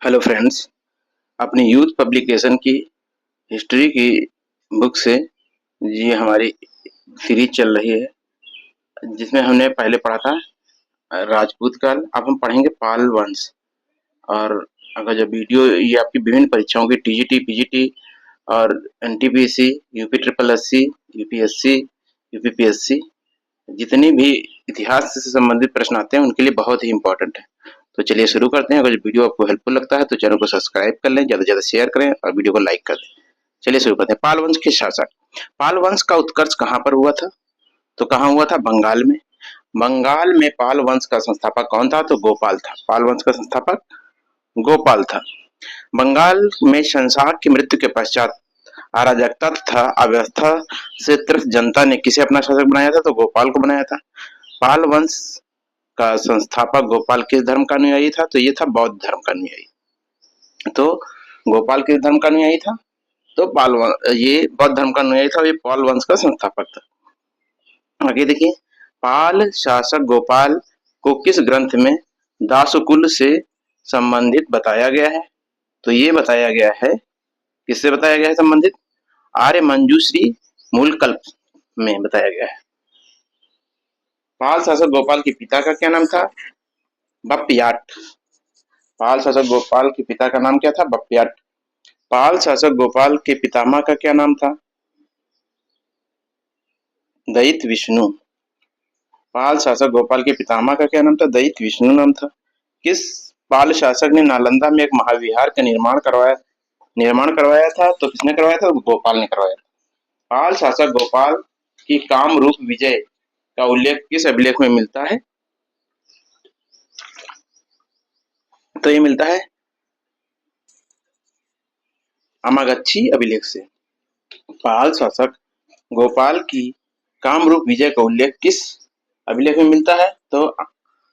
Hello friends, अपनी youth publication की history की बुक से ये हमारी सीरीज चल रही है, जिसमें हमने पहले पढ़ा था राजपूत काल। अब हम पढ़ेंगे पाल वंश। और अगर जो वीडियो ये आपकी विभिन्न परीक्षाओं की टीजीटी, पीजीटी और NTPC, UP triple SC, UPSC, UPPSC, जितने भी इतिहास से संबंधित प्रश्न आते हैं उनके लिए बहुत ही इम्पोर्टेंट है। तो चलिए शुरू करते हैं। अगर वीडियो आपको हेल्पफुल लगता है तो चैनल को सब्सक्राइब कर लें, ज़्यादा से ज़्यादा शेयर करें और वीडियो को लाइक कर दें। चलिए शुरू करते हैं। पाल वंश के शासक। पाल वंश का उत्कर्ष कहाँ पर हुआ था? तो कहाँ हुआ था? बंगाल में। बंगाल में पाल वंश का संस्थापक कौन था? तो गोपाल था। पाल वंश का संस्थापक गोपाल था। बंगाल में शंशाक की मृत्यु के पश्चात अराजकता तथा अव्यवस्था से त्रस्त जनता ने किसे अपना शासक बनाया था? तो गोपाल को बनाया था। पाल वंश का संस्थापक गोपाल किस धर्म का अनुयायी था? तो ये था बौद्ध धर्म का अनुयायी। तो गोपाल किस धर्म का अनुयायी था? तो ये बौद्ध धर्म का अनुयायी था। ये पाल वंश का संस्थापक था। आगे देखिए, पाल शासक गोपाल को किस ग्रंथ में दासकुल से संबंधित बताया गया है? तो ये बताया गया है, किससे बताया गया है संबंधित? आर्य मंजूश्री मूलकल्प में बताया गया है। पाल शासक गोपाल के पिता का क्या नाम था? बप्पियाट। पाल शासक गोपाल के पिता का नाम क्या था? बप्पियाट। पाल शासक गोपाल के पितामह का क्या नाम था? दयित विष्णु। पाल शासक गोपाल के पितामह का क्या नाम था? दयित विष्णु नाम था। किस पाल शासक ने नालंदा में एक महाविहार का निर्माण करवाया था? तो किसने करवाया था? गोपाल ने करवाया था। पाल शासक गोपाल की कामरूप विजय का उल्लेख किस अभिलेख में मिलता है? तो ये मिलता है अमागच्छी अभिलेख से। पाल शासक गोपाल की कामरूप विजय का उल्लेख किस अभिलेख में मिलता है? तो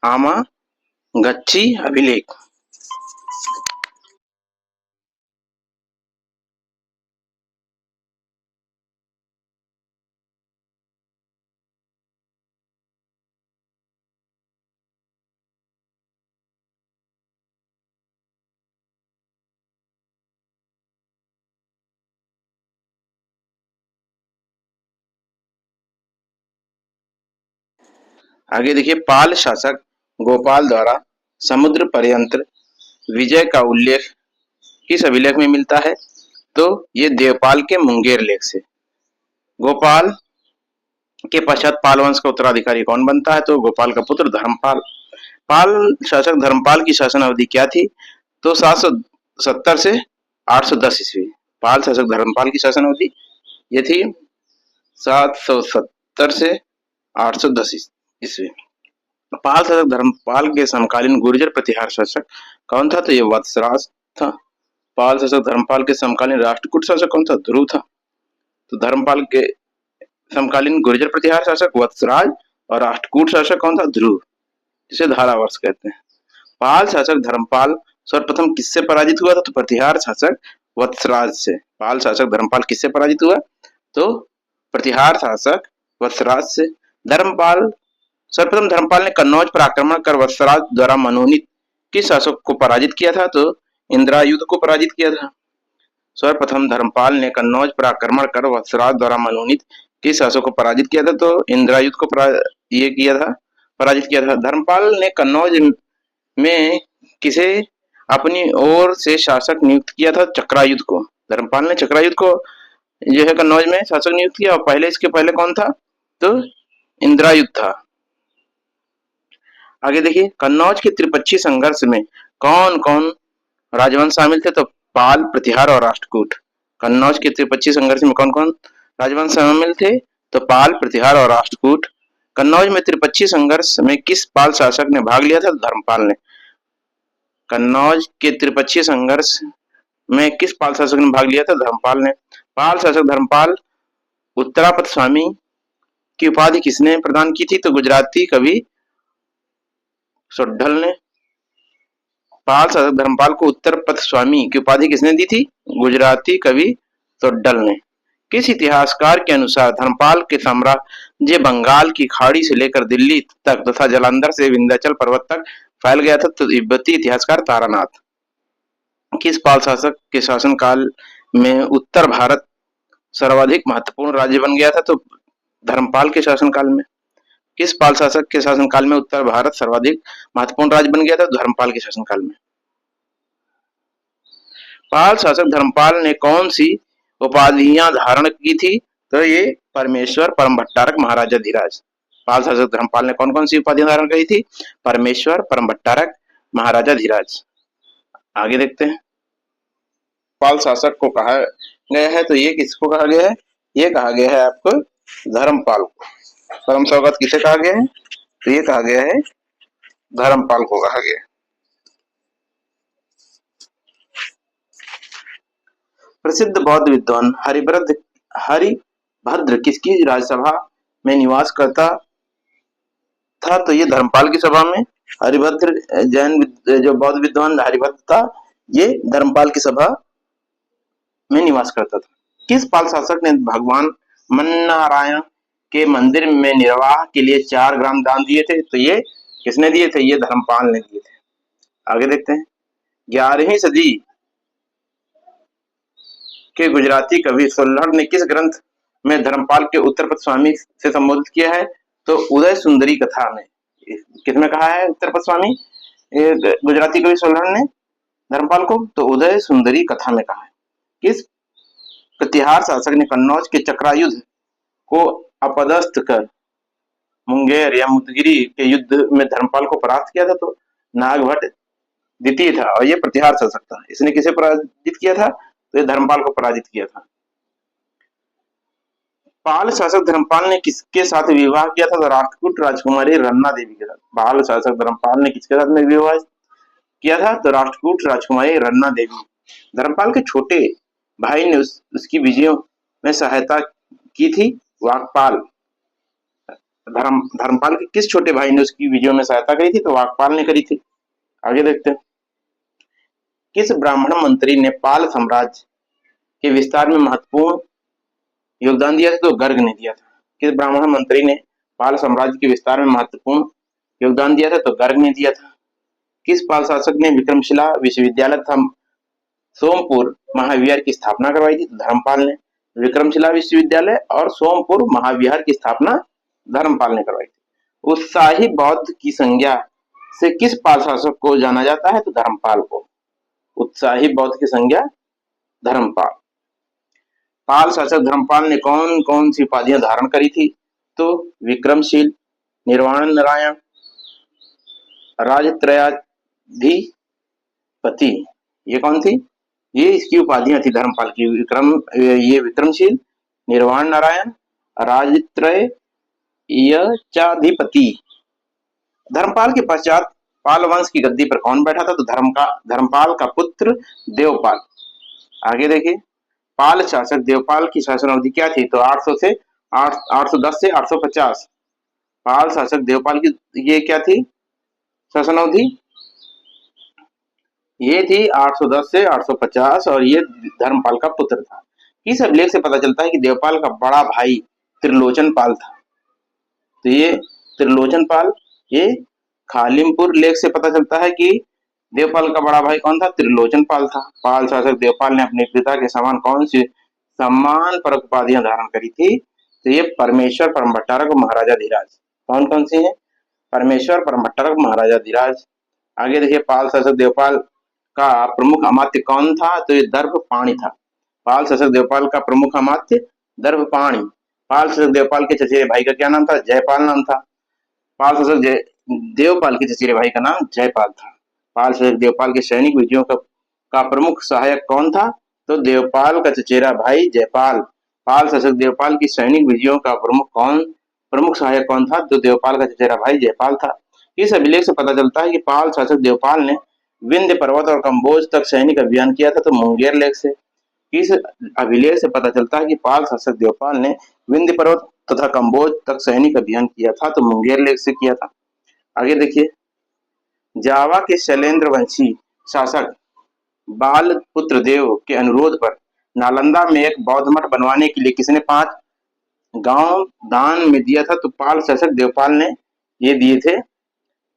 आमागच्छी अभिलेख। आगे देखिए, पाल शासक गोपाल द्वारा समुद्र पर्यंत विजय का उल्लेख किस अभिलेख में मिलता है? तो ये देवपाल के मुंगेर लेख से। गोपाल के पश्चात पाल वंश का उत्तराधिकारी कौन बनता है? तो गोपाल का पुत्र धर्मपाल। पाल शासक धर्मपाल की शासन अवधि क्या थी? तो 770 से 810 ईस्वी। पाल शासक धर्मपाल की शासन अवधि ये थी 770 से 810 ईस्वी। पाल शासक धर्मपाल के समकालीन गुर्जर प्रतिहार शासक कौन था? तो ये वत्सराज था। पाल शासक धर्मपाल के समकालीन राष्ट्रकूट शासक कौन था? ध्रुव था। तो धर्मपाल के समकालीन गुर्जर प्रतिहार शासक वत्सराज और राष्ट्रकूट शासक कौन था? ध्रुव, जिसे धारावर्ष कहते हैं। पाल शासक धर्मपाल सर्वप्रथम किससे पराजित हुआ था? तो प्रतिहार शासक वत्सराज से। पाल शासक धर्मपाल किससे पराजित हुआ? तो प्रतिहार शासक वत्सराज से। सर्वप्रथम धर्मपाल ने कन्नौज पर आक्रमण कर वत्सराज द्वारा मनोनीत किस शासक को पराजित किया था? तो इंद्रायुध को पराजित किया था। सर्वप्रथम धर्मपाल ने कन्नौज पर आक्रमण कर वत्सराज द्वारा मनोनीत किस शासक को पराजित किया था? तो इंद्रायुध को पराजित किया था। धर्मपाल ने कन्नौज में किसे अपनी ओर से शासक नियुक्त किया था? चक्रायुध को। धर्मपाल ने चक्रायुध को जो है कन्नौज में शासक नियुक्त किया। और इसके पहले कौन था? तो इंद्रायुध था। आगे देखिए, कन्नौज के त्रिपक्षीय संघर्ष में कौन कौन राजवंश शामिल थे? तो पाल, प्रतिहार और राष्ट्रकूट। कन्नौज के त्रिपक्षीय संघर्ष में कौन कौन राजवंश शामिल थे? तो पाल, प्रतिहार और राष्ट्रकूट। कन्नौज में त्रिपक्षीय संघर्ष में किस पाल शासक ने भाग लिया था? धर्मपाल ने। कन्नौज के त्रिपक्षीय संघर्ष में किस पाल शासक ने भाग लिया था? धर्मपाल ने। पाल शासक धर्मपाल उत्तरापथ स्वामी की उपाधि किसने प्रदान की थी? तो गुजराती कवि सोड्ढल ने। पाल शासक धर्मपाल को उत्तरपथ स्वामी की उपाधि किसने दी थी? गुजराती कवि सोड्ढल ने। किस इतिहासकार के अनुसार धर्मपाल के साम्राज्य बंगाल की खाड़ी से लेकर दिल्ली तक तथा जालंधर से विंध्याचल पर्वत तक फैल गया था? तो तिब्बती इतिहासकार तारानाथ। किस पाल शासक के शासनकाल में उत्तर भारत सर्वाधिक महत्वपूर्ण राज्य बन गया था? तो धर्मपाल के शासनकाल में। किस पाल शासक के शासनकाल में उत्तर भारत सर्वाधिक महत्वपूर्ण राज्य बन गया था? धर्मपाल के शासनकाल में। पाल शासक धर्मपाल ने कौन सी उपाधियां धारण की थी? तो ये परमेश्वर, परम भट्टारक, महाराजा धीराज। पाल शासक धर्मपाल ने कौन कौन सी उपाधियां धारण की थी? परमेश्वर, परम भट्टारक, महाराजा धीराज। आगे देखते हैं। पाल शासक को कहा गया है, तो ये किसको कहा गया है? ये कहा गया है आपको धर्मपाल को। परम सौगत किसे कहा गया है? तो ये कहा गया है धर्मपाल को कहा गया है। प्रसिद्ध बौद्ध विद्वान हरिभद्र किसकी राजसभा में निवास करता था? तो ये धर्मपाल की सभा में। हरिभद्र जैन जो बौद्ध विद्वान हरिभद्र था, ये धर्मपाल की सभा में निवास करता था। किस पाल शासक ने भगवान मन्नारायण के मंदिर में निर्वाह के लिए 4 ग्राम दान दिए थे? तो ये किसने दिए थे? ये धर्मपाल ने दिए थे। आगे देखते हैं। 11वीं सदी के गुजराती कवि सोलहर ने किस ग्रंथ में धर्मपाल के उत्तरपद स्वामी से संबोधित किया है? तो उदय सुंदरी कथा में। किसमें कहा है उत्तरपद स्वामी? गुजराती कवि सोलहर ने धर्मपाल को, तो उदय सुंदरी कथा में कहा है। किस प्रतिहार शासक ने कन्नौज के चक्रायुद्ध को अपदस्थ कर मुंगेर या मुदगिरी के युद्ध में धर्मपाल को परास्त किया था? तो नागभट्ट द्वितीय था, और ये प्रतिहार शासक था। इसने किसे पराजित किया था? तो ये धर्मपाल को पराजित किया था। पाल शासक धर्मपाल ने किसके साथ विवाह किया था? तो राष्ट्रकूट राजकुमारी रन्ना देवी के साथ। पाल शासक धर्मपाल ने किसके साथ में विवाह किया था? तो राष्ट्रकूट राजकुमारी रन्ना देवी। धर्मपाल के छोटे भाई ने उसकी विजयों में सहायता की थी? वाकपाल। धर्मपाल के किस छोटे भाई ने उसकी विजयों में सहायता करी थी? तो वाकपाल ने करी थी। आगे देखते हैं। किस ब्राह्मण मंत्री ने पाल साम्राज्य के विस्तार में महत्वपूर्ण योगदान दिया था? तो गर्ग ने दिया था। किस ब्राह्मण मंत्री ने पाल साम्राज्य के विस्तार में महत्वपूर्ण योगदान दिया था? तो गर्ग ने दिया था। किस पाल शासक ने विक्रमशिला विश्वविद्यालय तथा सोमपुर महाविहार की स्थापना करवाई थी? तो धर्मपाल ने। विक्रमशिला विश्वविद्यालय और सोमपुर महाविहार की स्थापना धर्मपाल ने करवाई थी। उत्साही बौद्ध की संज्ञा से किस पाल शासक को जाना जाता है? तो धर्मपाल को। उत्साही बौद्ध की संज्ञा धर्मपाल। पाल शासक धर्मपाल ने कौन कौन सी उपाधियां धारण करी थी? तो विक्रमशील, निर्वाण नारायण, राजत्रयाधिपति। ये कौन थी? ये इसकी उपाधियां थी धर्मपाल की। ये विक्रमशील, निर्वाण नारायण, राजत्रयाधिपति। धर्मपाल के पश्चात पाल वंश की गद्दी पर कौन बैठा था? तो धर्मपाल का पुत्र देवपाल। आगे देखिए। पाल शासक देवपाल की शासन अवधि क्या थी? तो 810 से 850। पाल शासक देवपाल की ये क्या थी शासन अवधि? ये थी 810 से 850, और ये धर्मपाल का पुत्र था। इस अभिलेख से पता चलता है कि देवपाल का बड़ा भाई त्रिलोचन पाल था। तो ये त्रिलोचन पाल, ये खालिमपुर लेख से पता चलता है कि देवपाल का बड़ा भाई कौन था? त्रिलोचन पाल था। पाल शासक देवपाल ने अपने पिता के समान कौन सी सम्मान परक उपाधियां धारण करी थी? तो ये परमेश्वर, परम भट्टारक और महाराजा धीराज। कौन कौन सी है? परमेश्वर, परम भट्टारक, महाराजा धीराज। आगे देखिए। पाल शासक देवपाल का प्रमुख अमात्य कौन था? तो ये दर्भपाणि था। पाल शासक देवपाल का प्रमुख अमात्य दर्भपाणि। पाल शासक देवपाल के चचेरे भाई का क्या नाम था? जयपाल नाम था। पाल शासक देवपाल के चचेरे भाई का नाम जयपाल था। पाल शासक देवपाल के सैनिक विजयों का प्रमुख सहायक कौन था? तो देवपाल का चचेरा भाई जयपाल। पाल शासक देवपाल की सैनिक विजयों का प्रमुख सहायक कौन था? तो देवपाल का चचेरा भाई जयपाल था। इस अभिलेख से पता चलता है कि पाल शासक देवपाल ने विंध्य पर्वत और कम्बोज तक सैनिक अभियान किया था। तो मुंगेर लेख से। इस अभिलेख से पता चलता है कि पाल शासक देवपाल ने विंध्य पर्वत तथा कम्बोज तक सैनिक अभियान किया था। तो मुंगेर लेख से किया था। आगे देखिए। जावा के शैलेंद्र वंशी शासक बालपुत्र देव के अनुरोध पर नालंदा में एक बौद्ध मठ बनवाने के लिए किसने 5 गांव दान में दिया था? तो पाल शासक देवपाल ने ये दिए थे।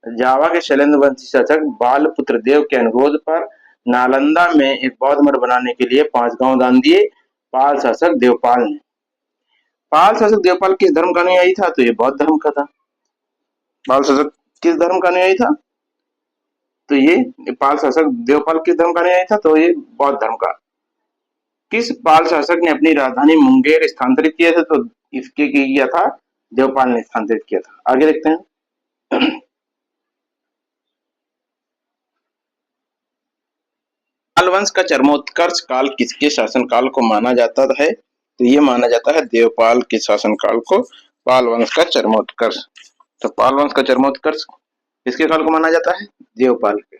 जावा के शैलेंद्र वंशी शासक बालपुत्र देव के अनुरोध पर नालंदा में एक बौद्ध मठ बनाने के लिए 5 गांव दान दिए पाल शासक देवपाल ने। पाल शासक देवपाल किस धर्म का अनुयायी था? तो ये बौद्ध धर्म का था। पाल शासक किस धर्म का अनुयायी था? तो ये पाल शासक देवपाल किस धर्म का अनुयायी था? तो ये बौद्ध धर्म का। किस पाल शासक ने अपनी राजधानी मुंगेर स्थानांतरित किया था? तो इसके किया था देवपाल ने स्थानांतरित किया था। आगे देखते हैं। पाल वंश का चरमोत्कर्ष काल किसके शासनकाल को माना जाता है? तो ये माना जाता है देवपाल के शासनकाल को पाल वंश का चरमोत्कर्ष। तो पाल वंश का चरमोत्कर्ष किसके काल को माना जाता है? देवपाल के।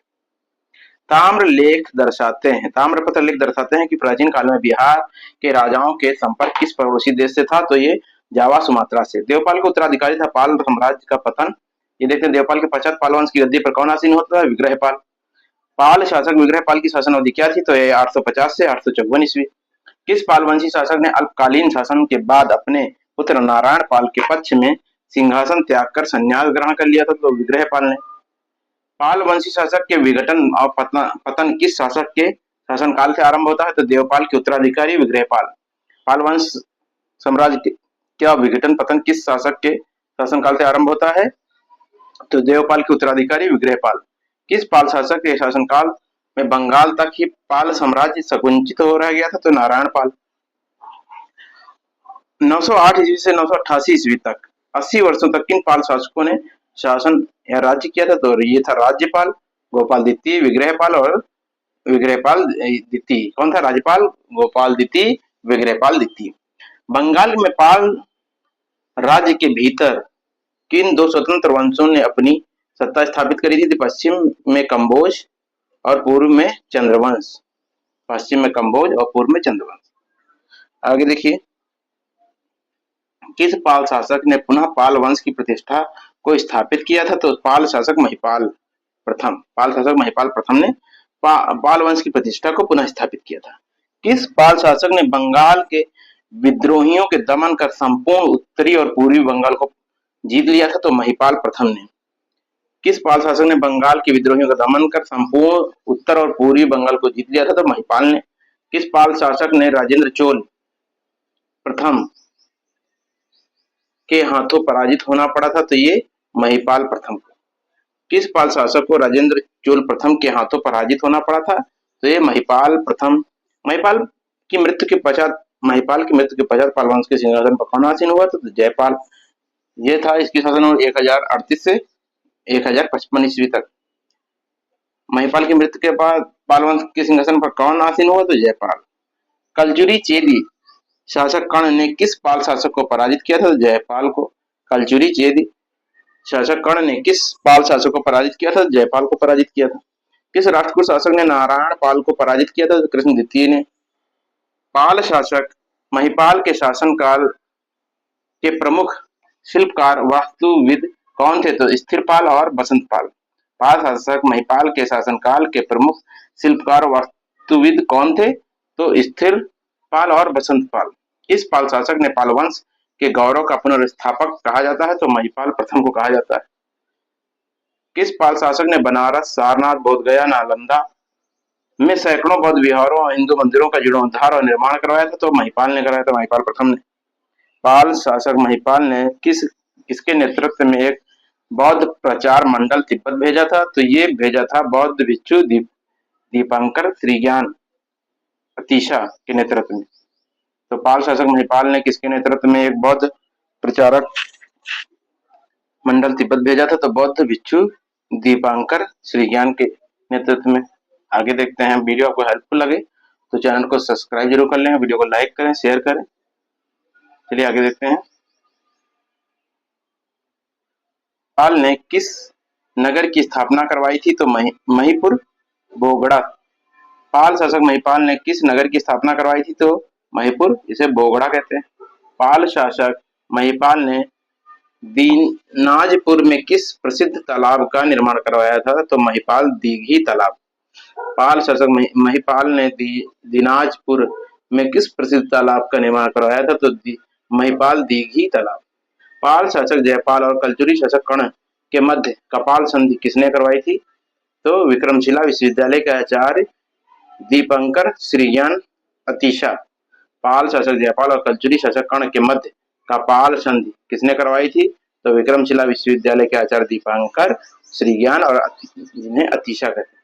ताम्रपत्र लेख दर्शाते हैं कि प्राचीन काल में बिहार के राजाओं के संपर्क किस पड़ोसी देश से था? तो ये जावा सुमात्रा से। देवपाल का उत्तराधिकारी था पाल साम्राज्य का पतन। ये देखते हैं देवपाल के पश्चात पाल वंश की गद्दी पर कौन आसीन होता है? विग्रहपाल। पाल शासक विग्रहपाल की शासन अवधि क्या थी? तो ये 850 से 854 ईस्वी। किस पालवंशी शासक ने अल्पकालीन शासन के बाद अपने पुत्र नारायण पाल के पक्ष में सिंहासन त्याग कर संन्यास ग्रहण कर लिया था? तो विग्रहपाल ने। पाल वंशी शासक के विघटन और पतन किस शासक के शासनकाल से आरंभ होता है? तो देवपाल के उत्तराधिकारी विग्रहपाल। पाल वंश साम्राज्य क्या विघटन पतन किस शासक के शासनकाल से आरंभ होता है? तो देवपाल के उत्तराधिकारी विग्रहपाल। किस पाल शासक के शासनकाल में बंगाल तक ही पाल साम्राज्य संकुचित हो रह गया था? तो नारायण पाल। 908 ईस्वी से 988 ईस्वी तक 80 वर्षों तक किन पाल शासकों ने शासन या राज्य किया था? तो ये था राज्यपाल, गोपाल द्वितीय, विग्रहपाल और विग्रहपाल द्वितीय। कौन था? राज्यपाल, गोपाल द्वितीय, विग्रहपाल द्वितीय। बंगाल में पाल राज्य के भीतर किन दो स्वतंत्र वंशों ने अपनी सत्ता स्थापित करी थी? पश्चिम में कंबोज और पूर्व में चंद्रवंश। पश्चिम में कंबोज और पूर्व में चंद्रवंश। आगे देखिए, किस पाल शासक ने पुनः पाल वंश की प्रतिष्ठा को स्थापित किया था? तो पाल शासक महिपाल प्रथम। पाल शासक महिपाल प्रथम ने पाल वंश की प्रतिष्ठा को पुनः स्थापित किया था। किस पाल शासक ने बंगाल के विद्रोहियों के दमन कर संपूर्ण उत्तरी और पूर्वी बंगाल को जीत लिया था? तो महिपाल प्रथम ने। किस पाल शासक ने बंगाल के विद्रोहियों का दमन कर संपूर्ण उत्तर और पूर्वी बंगाल को जीत लिया था? तो महिपाल ने। किस पाल शासक ने राजेंद्र चोल प्रथम के हाथों पराजित होना पड़ा था? तो ये महिपाल प्रथम को। किस पाल शासक को राजेंद्र चोल प्रथम के हाथों पराजित होना पड़ा था? तो ये महिपाल प्रथम। महिपाल की मृत्यु के पश्चात पाल वंश के सिंहासन पर कौन आसीन हुआ? तो जयपाल। ये था इसकी शासन उम्र 1038 से 1055 ईस्वी तक। महिपाल की मृत्यु के बाद पाल वंश के सिंहासन पर कौन आसीन हुआ? तो जयपाल। कलजुरी चेदी शासक कर्ण ने किस पाल शासक को पराजित किया था? तो जयपाल को। कलजुरी चेदी शासक कर्ण ने किस पाल शासक को पराजित किया था? जयपाल को पराजित किया था। किस राष्ट्रकूट शासक ने नारायण पाल को पराजित किया था? तो कृष्ण द्वितीय ने। पाल शासक महिपाल के शासनकाल के प्रमुख शिल्पकार वास्तुविद कौन थे? तो स्थिरपाल और बसंतपाल। पाल शासक महिपाल के शासनकाल के प्रमुख शिल्पकार वास्तुविद कौन थे? तो स्थिरपाल और बसंतपाल। इस पाल शासक ने पाल वंश के गौरव का पुनर्स्थापक कहा जाता है? तो महिपाल प्रथम को कहा जाता है। किस पाल शासक ने बनारस, सारनाथ, बोधगया, नालंदा में सैकड़ों बौद्ध विहारों और हिंदू मंदिरों का जीर्णोद्धार और निर्माण करवाया था? तो महिपाल ने कराया था, महिपाल प्रथम ने। पाल शासक महिपाल ने किसके नेतृत्व में एक बौद्ध प्रचार मंडल तिब्बत भेजा था? तो ये भेजा था बौद्ध भिक्षु दीपंकर श्रीज्ञान अतीशा के नेतृत्व में। तो पाल शासक महिपाल ने किसके नेतृत्व में एक बौद्ध प्रचारक मंडल तिब्बत भेजा था? तो बौद्ध भिक्षु दीपंकर श्रीज्ञान के नेतृत्व में। आगे देखते हैं। वीडियो आपको हेल्पफुल लगे तो चैनल को सब्सक्राइब जरूर कर लें, वीडियो को लाइक करें, शेयर करें। चलिए आगे देखते हैं। पाल ने किस नगर की स्थापना करवाई थी? तो महिपुर बोगड़ा। पाल शासक महिपाल ने किस नगर की स्थापना करवाई थी? तो महिपुर, इसे बोगड़ा कहते हैं। पाल शासक महिपाल ने दीनाजपुर में किस प्रसिद्ध तालाब का निर्माण करवाया था? तो महिपाल दीघी तालाब। पाल शासक महिपाल ने दीनाजपुर में किस प्रसिद्ध तालाब का निर्माण करवाया था? तो महिपाल दीघी तालाब। पाल शासक जयपाल और कलचुरी शासक कर्ण के मध्य कपाल संधि किसने करवाई थी? तो विक्रमशिला विश्वविद्यालय के आचार्य दीपंकर, श्रीज्ञान, अतिशा। पाल शासक जयपाल और कलचुरी शासक कर्ण के मध्य का पाल संधि किसने करवाई थी? तो विक्रमशिला विश्वविद्यालय के आचार्य दीपंकर, श्रीज्ञान और जिन्हें अतिशा कहते हैं।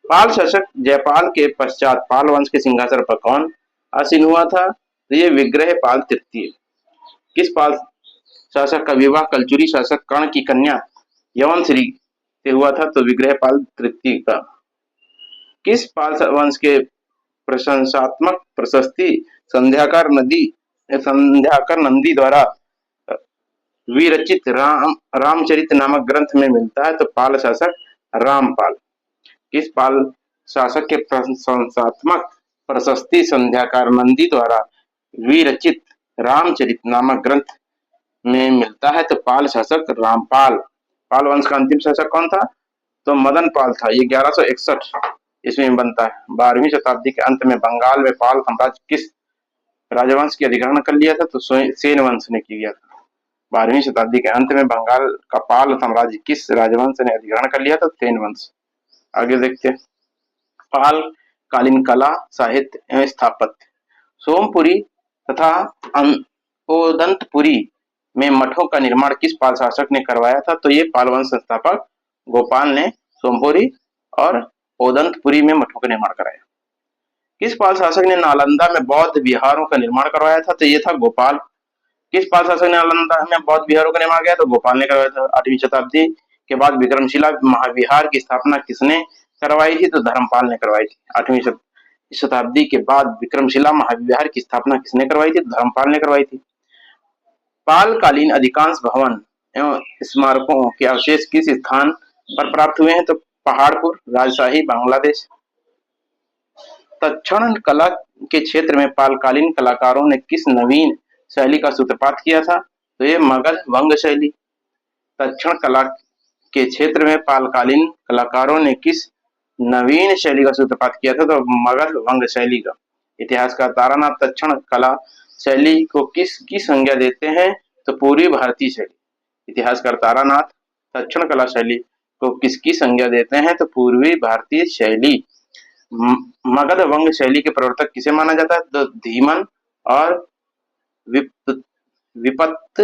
पाल शासक जयपाल के पश्चात पाल वंश के सिंहासन पर कौन आसीन हुआ था? तो ये विग्रह पाल तृतीय। किस पाल शासक का विवाह कलचुरी शासक कर्ण की कन्या यवनश्री से हुआ था? तो विग्रह पाल तृतीय का। किस पाल वंश के प्रशंसात्मक प्रशस्ति संध्याकर नंदी द्वारा विरचित रामचरित नामक ग्रंथ में मिलता है? तो पाल शासक रामपाल। किस पाल शासक के प्रशंसात्मक प्रशस्ति संध्याकार नंदी द्वारा विरचित रामचरित नामक ग्रंथ में मिलता है? तो पाल शासक रामपाल। पाल वंश का अंतिम शासक कौन था? तो मदन पाल था। ये 1161 इसमें बनता है। 12वीं शताब्दी के अंत में बंगाल में पाल साम्राज्य किस राजवंश की अधिग्रहण कर लिया था? तो सेन वंश ने किया था। 12वीं शताब्दी के अंत में बंगाल का पाल साम्राज्य किस राजवंश ने अधिग्रहण कर लिया था? सेन वंश। आगे देखते हैं। पाल कालीन कला, साहित्य एवं स्थापत्य। सोमपुरी तथा ओदंतपुरी में मठों का निर्माण किस पाल शासक ने करवाया था? तो ये पाल वंश संस्थापक गोपाल ने सोमपुरी और ओदंतपुरी में मठों का निर्माण कराया। किस पाल शासक ने नालंदा में बौद्ध विहारों का निर्माण करवाया था? तो ये था गोपाल। किस पाल शासक ने नालंदा में बौद्ध विहारों का निर्माण किया? तो गोपाल ने करवाया था। 8वीं शताब्दी के बाद विक्रमशिला महाविहार की स्थापना किसने करवाई थी? तो धर्मपाल ने करवाई थी। 8वीं शताब्दी के बाद विक्रमशिला महाविहार की स्थापना किसने करवाई थी? धर्मपाल ने करवाई थी। पालकालीन अधिकांश भवन एवं स्मारकों के अवशेष किस स्थान पर प्राप्त हुए हैं? तो पहाड़पुर, राजशाही, बांग्लादेश। तक्षण कला के क्षेत्र में पालकालीन कलाकारों ने किस नवीन शैली का सूत्रपात किया था? तो ये मगध वंग शैली। तक्षण कला के क्षेत्र में पालकालीन कलाकारों ने किस नवीन शैली का सूत्रपात किया था? तो मगध वंग शैली का। इतिहासकार तारानाथ तक्षण कला शैली को किसकी संज्ञा देते हैं? तो पूर्वी भारतीय शैली। इतिहासकार तारानाथ तक्षण कला शैली को किसकी संज्ञा देते हैं? तो पूर्वी भारतीय शैली। मगध वंग शैली के प्रवर्तक किसे माना जाता है? तो धीमन और विपत्त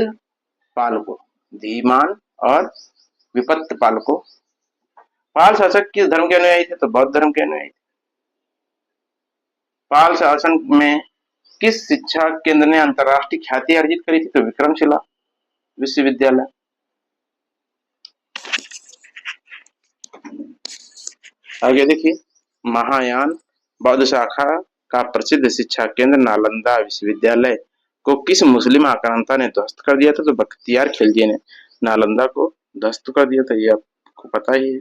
पाल को। धीमान और विपत्त पाल को। पाल शासक किस धर्म के अनुयायी थे? तो बौद्ध धर्म के अनुयायी थे। पाल शासन में किस शिक्षा केंद्र ने अंतरराष्ट्रीय ख्याति अर्जित करी थी? तो विक्रमशिला विश्वविद्यालय। आगे देखिए। महायान बौद्ध शाखा का प्रसिद्ध शिक्षा केंद्र नालंदा विश्वविद्यालय को किस मुस्लिम आक्रांता ने ध्वस्त कर दिया था? तो बख्तियार खिलजी ने नालंदा को ध्वस्त कर दिया था। ये आपको पता ही है।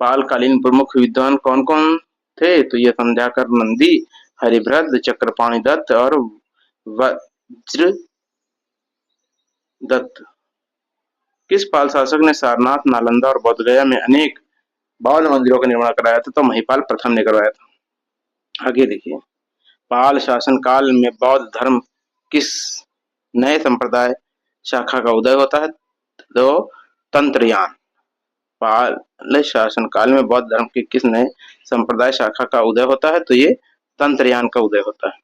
पालकालीन प्रमुख विद्वान कौन कौन थे? तो ये संध्याकर नंदी, हरिभद्र, चक्रपाणि दत्त और वज्र दत्त। किस पाल शासक ने सारनाथ, नालंदा और बोधगया में अनेक बौद्ध मंदिरों का निर्माण कराया था? तो महिपाल प्रथम ने करवाया था। आगे देखिए। पाल शासन काल में बौद्ध धर्म किस नए संप्रदाय शाखा का उदय होता है? तो तंत्रयान। पाल शासन काल में बौद्ध धर्म के किस नए संप्रदाय शाखा का उदय होता है? तो ये तंत्रयान का उदय होता है।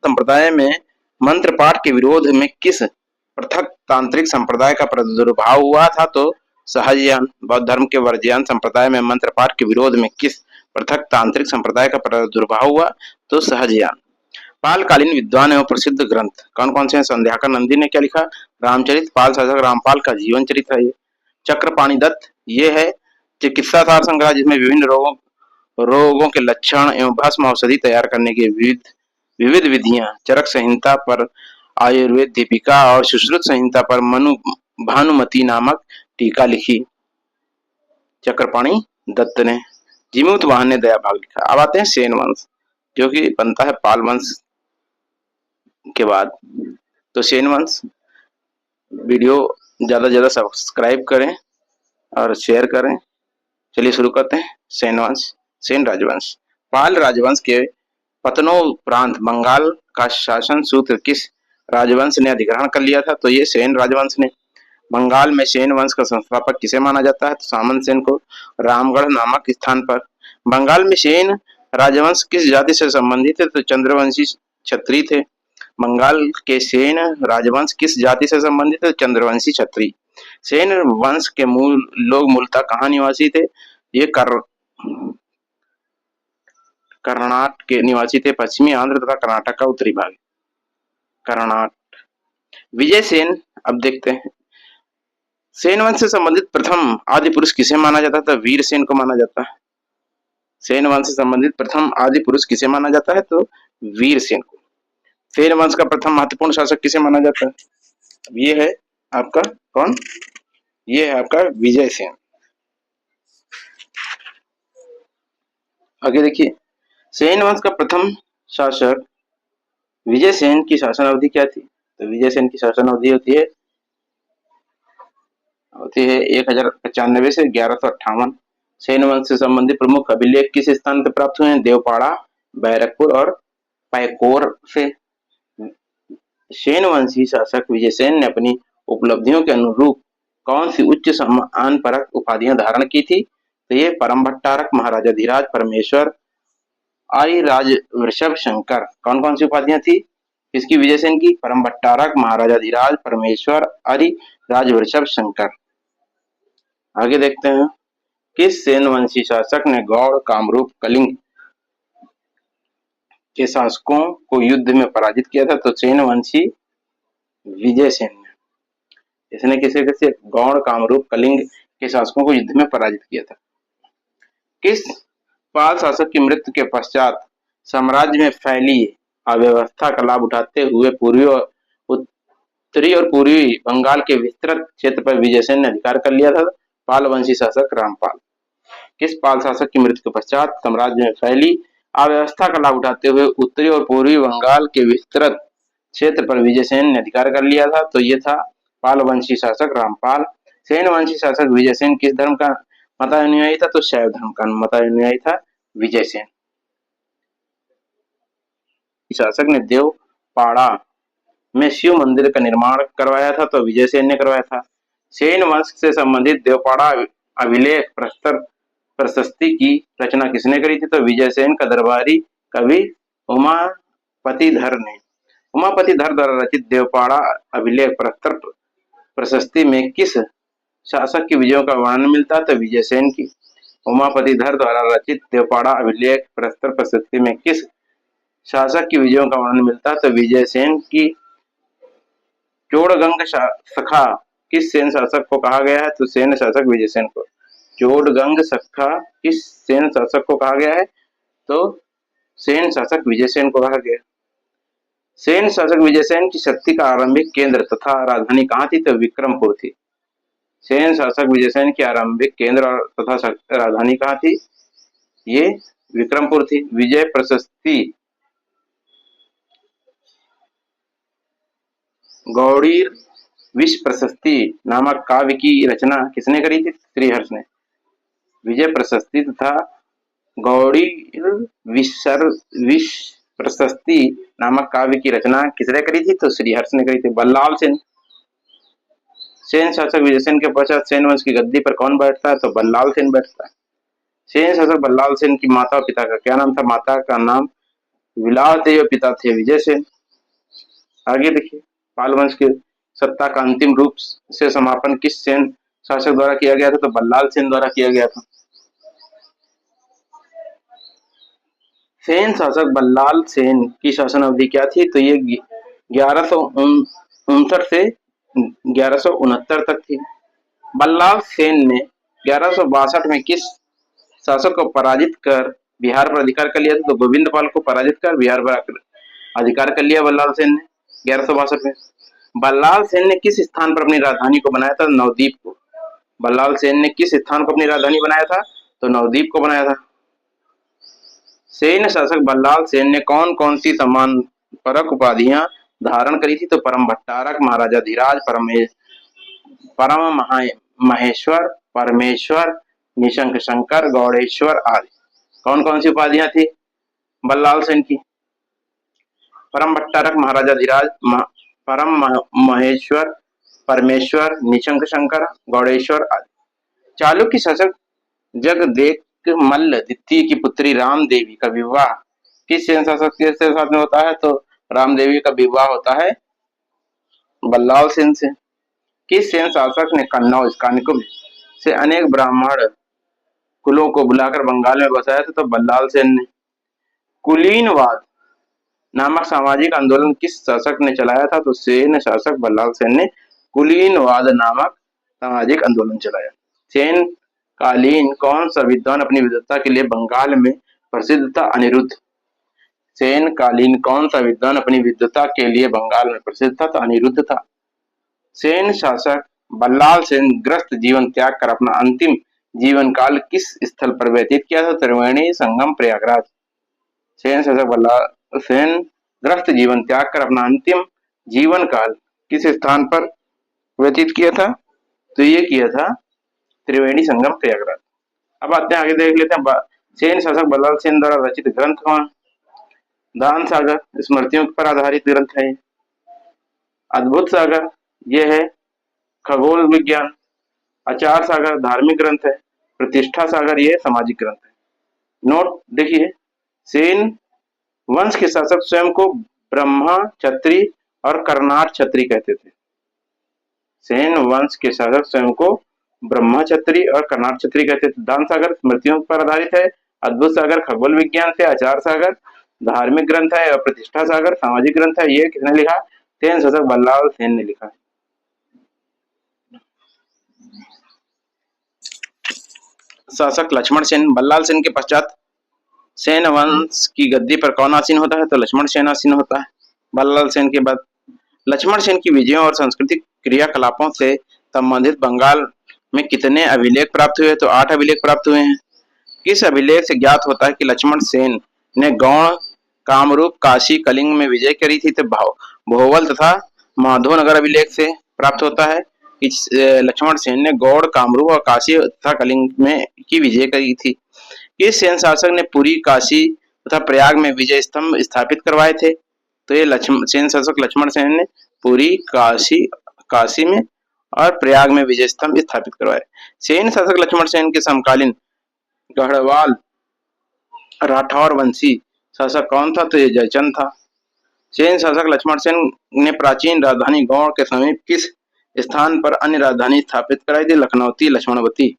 संप्रदाय में मंत्र पाठ के विरोध में किस पृथक तांत्रिक संप्रदाय का प्रादुर्भाव हुआ था? तो सहजयान। बौद्ध धर्म के वर्जयान संप्रदाय में मंत्र पाठ के विरोध में किस पृथक तांत्रिक संप्रदाय का प्रादुर्भाव हुआ? तो सहजयान। पालकालीन विद्वान एवं प्रसिद्ध ग्रंथ कौन कौन से हैं? संध्याकर नंदी ने क्या लिखा? रामचरित। पाल शासक रामपाल का जीवन चरित्र है ये। चक्रपाणि दत्त ये है चिकित्सा सार संग्रह, जिसमें विभिन्न रोगों के लक्षण एवं भस्म औषधि तैयार करने की विविध विधियां। चरक संहिता पर आयुर्वेद दीपिका और सुश्रुत संहिता पर भानुमति नामक टीका लिखी चक्रपाणि दत्त ने। जीमूत वाहन ने दया भाग लिखा। अब आते हैं सेन वंश, जो कि बनता है पाल वंश के बाद। तो सेन वंश वीडियो ज्यादा से ज्यादा सब्सक्राइब करें और शेयर करें। चलिए शुरू करते हैं। सेन वंश, सेन राजवंश। पाल राजवंश के पतनोपरांत बंगाल का शासन सूत्र किस राजवंश ने अधिग्रहण कर लिया था? तो ये सेन राजवंश ने। बंगाल में सेन वंश का संस्थापक किसे माना जाता है? तो सामंत सेन को। रामगढ़ नामक स्थान पर। बंगाल में सेन राजवंश किस जाति से संबंधित है? तो चंद्रवंशी क्षत्रिय थे। बंगाल के सेन राजवंश किस जाति से संबंधित है? चंद्रवंशी क्षत्रिय। सेन वंश के लोग मूलतः कहाँ निवासी थे? ये कर्नाटक के निवासी थे। पश्चिमी आंध्र तथा कर्नाटक का उत्तरी भाग। कर्नाटक। विजय सेन। अब देखते हैं सेन वंश से संबंधित प्रथम आदि पुरुष किसे माना जाता था? वीर सेन को माना जाता है। सेन वंश से संबंधित प्रथम आदि पुरुष किसे माना जाता है? तो वीर सेन को। सेन वंश का प्रथम महत्वपूर्ण शासक किसे माना जाता है? ये है आपका कौन? ये है आपका विजय सेन। आगे देखिए सेन वंश का प्रथम शासक विजय सेन की शासन अवधि क्या थी? तो विजय सेन की शासन अवधि होती है 1095 से 1158। सेन वंश से संबंधित प्रमुख अभिलेख किस स्थान पर प्राप्त हुए हैं? देवपाड़ा, बैरकपुर और पैकोर से। सेन वंशी शासक विजय सेन ने अपनी उपलब्धियों के अनुरूप कौन सी उच्च सम्मानपरक उपाधियां धारण की थी? तो ये परम भट्टारक, महाराजा धीराज, परमेश्वर, आर्य राज वृषभ शंकर। कौन कौन सी उपाधियां थी इसकी? विजय सेन की। परम भट्टारक, महाराजा धीराज, परमेश्वर, आर्य राज वृषभ शंकर। आगे देखते हैं किस सेन वंशी शासक ने गौड़, कामरूप, कलिंग के शासकों को युद्ध में पराजित किया था? तो सेन वंशी विजय सेन ने। इसने किसे किसे? गौड़, कामरूप, कलिंग के शासकों को युद्ध में पराजित किया था। किस पाल शासक की मृत्यु के पश्चात साम्राज्य में फैली अव्यवस्था का लाभ उठाते हुए उत्तरी और पूर्वी बंगाल के विस्तृत क्षेत्र पर विजय सेन ने अधिकार कर लिया था? पाल वंशी शासक रामपाल। किस पाल शासक की मृत्यु के पश्चात साम्राज्य में फैली अव्यवस्था का लाभ उठाते हुए उत्तरी और पूर्वी बंगाल के विस्तृत क्षेत्र पर विजय सेन ने अधिकार कर लिया था? तो ये था पाल वंशी शासक रामपाल। सेन वंशी शासक विजय सेन किस धर्म का मतानुयायी था? तो शैव धर्म का मतानुयायी था विजय सेन। शासक ने देवपाड़ा में शिव मंदिर का निर्माण करवाया था? तो विजय सेन ने करवाया था। सेन वंश से संबंधित देवपाड़ा अभिलेख प्रस्तर प्रशस्ति की रचना किसने करी थी? तो विजय सेन का दरबारी कवि उमापतिधर ने। उमापतिधर द्वारा रचित देवपाड़ा अभिलेख प्रस्तर प्रशस्ति में किस शासक की विजयों का वर्णन मिलता है? तो विजय सेन की। उमापतिधर द्वारा रचित देवपाड़ा अभिलेख प्रस्तर प्रशस्ति में किस शासक की विजयों का वर्णन मिलता है? तो विजय सेन की। चोड़गंग सखा किस सेन शासक को कहा गया है? तो सेन शासक विजय सेन को। चोड़गंग सखा किस सेन शासक को कहा गया है? तो सेन शासक विजय सेन को कहा गया। सेन शासक विजय सेन की शक्ति का आरंभिक केंद्र तथा राजधानी कहाँ थी? तो विक्रमपुर थी। सेन शासक विजय सेन की आरंभिक केंद्र तथा राजधानी कहाँ थी? ये विक्रमपुर थी। विजय प्रशस्ति गौड़ीर विश्व प्रशस्ति नामक काव्य की रचना किसने करी थी? श्रीहर्ष ने। विजय प्रशस्ति तथा गौड़ीर विश्व प्रशस्ति नामक काव्य की रचना किसने करी थी? तो श्रीहर्ष ने करी थी। बल्लाल सेन। सेन शासक विजय सेन के पश्चात सेन वंश की गद्दी पर कौन बैठता है? तो बल्लाल सेन बैठता है। सेन शासक बल्लाल सेन की माता और पिता का क्या नाम था? माता का नाम विलावती और पिता थे विजय सेन। आगे देखिए पाल वंश के सत्ता का अंतिम रूप से समापन किस सेन शासक द्वारा किया गया था? तो बल्लाल सेन द्वारा किया गया था। सेन शासक बल्लाल सेन की शासन अवधि क्या थी? तो ये 1159 से 1169 तक थी। बल्लाल सेन ने 1162 में किस शासक को पराजित कर बिहार पर अधिकार कर लिया था? तो गोविंद पाल को पराजित कर बिहार पर अधिकार कर लिया बल्लाल सेन ने 1162 में। बल्लाल सेन ने किस स्थान पर अपनी राजधानी को बनाया था? नवदीप को। बल्लाल सेन ने किस स्थान को अपनी राजधानी बनाया था? तो नवदीप को बनाया था। सेन शासक बल्लाल सेन ने कौन कौन सी सम्मानपरक उपाधियां धारण करी थी? तो परम भट्टारक, महाराजा धीराज, परम महेश्वर, परमेश्वर, निशंक शंकर, गौड़ेश्वर आदि। कौन कौन सी उपाधियां थी बल्लाल सेन की? परम भट्टारक, महाराजा धीराज, परम महेश्वर, परमेश्वर, निशंक शंकर, गौड़ेश्वर आदि। चालुक्य शासक जगदेक मल्ल द्वितीय की पुत्री राम देवी का विवाह किस सेन शासक के साथ में होता है? तो राम देवी का विवाह होता है बल्लाल सेन से। किस सेन शासक ने कन्नौज कानिकुब्ज से अनेक ब्राह्मण कुलों को बुलाकर बंगाल में बसाया था? तो बल्लाल सेन ने। कुलीनवाद नामक सामाजिक आंदोलन किस शासक ने चलाया था? तो सेन शासक बल्लाल सेन ने कुलीनवाद नामक सामाजिक आंदोलन चलाया। सेन कालीन कौन सा विद्वान अपनी विद्वता के लिए बंगाल में प्रसिद्ध था? अनिरुद्ध। सेन कालीन कौन सा विद्वान अपनी विद्वता के लिए बंगाल में प्रसिद्ध था? तो अनिरुद्ध था। सेन शासक बल्लाल सेन ग्रस्त जीवन त्याग कर अपना अंतिम जीवन काल किस स्थल पर व्यतीत किया था? त्रिवेणी संगम प्रयागराज। सेन शासक बल्लाल सेन ग्रस्त जीवन त्याग कर अपना अंतिम जीवन काल किस स्थान पर व्यतीत किया था? तो ये किया था त्रिवेणी संगम प्रयागराज। अब आते हैं आगे, देख लेते हैं सेन शासक बल्लाल सेन द्वारा रचित ग्रंथ कौन? दान सागर स्मृतियों पर आधारित ग्रंथ है। अद्भुत सागर ये है खगोल विज्ञान। आचार सागर धार्मिक ग्रंथ है। प्रतिष्ठा सागर ये सामाजिक ग्रंथ है। नोट देखिए, सेन वंश के शासक स्वयं को ब्रह्मा क्षत्रिय और कर्नाट क्षत्रिय कहते थे। सेन वंश के शासक स्वयं को ब्रह्मा क्षत्रिय और कर्नाट क्षत्रिय कहते थे। दान सागर स्मृतियों पर आधारित है। अद्भुत सागर खगोल विज्ञान से। आचार सागर धार्मिक ग्रंथ है और प्रतिष्ठा सागर सामाजिक ग्रंथ है। ये किसने लिखा? सेन शासक बल्लाल सेन ने लिखा। शासक लक्ष्मण सेन। बल्लाल सेन के पश्चात सेन वंश की गद्दी पर कौन आसीन होता है? तो लक्ष्मण सेन आसीन होता है बल्लाल सेन के बाद। लक्ष्मण सेन की विजयों और सांस्कृतिक क्रियाकलापों से संबंधित बंगाल में कितने अभिलेख प्राप्त हुए? तो 8 अभिलेख प्राप्त हुए हैं। किस अभिलेख से ज्ञात होता है कि लक्ष्मण सेन ने गौड़, कामरूप, काशी, कलिंग में विजय करी थी? तो भोवल तथा माधोनगर अभिलेख से प्राप्त होता है कि लक्ष्मण सेन ने गौड़, कामरूप और काशी तथा कलिंग में की विजय करी थी। किस सेन शासक ने पुरी, काशी तथा प्रयाग में विजय स्तंभ स्थापित करवाए थे? तो ये सेन शासक लक्ष्मण सेन ने पुरी, काशी में और प्रयाग में विजय स्तंभ स्थापित करवाए। सेन शासक लक्ष्मण सेन के समकालीन गढ़वाल राठौर वंशी शासक कौन था? तो ये जयचंद था। सेन शासक लक्ष्मण सेन ने प्राचीन राजधानी गौड़ के समीप किस स्थान पर अन्य राजधानी स्थापित कराई थी? लखनौती लक्ष्मणवती।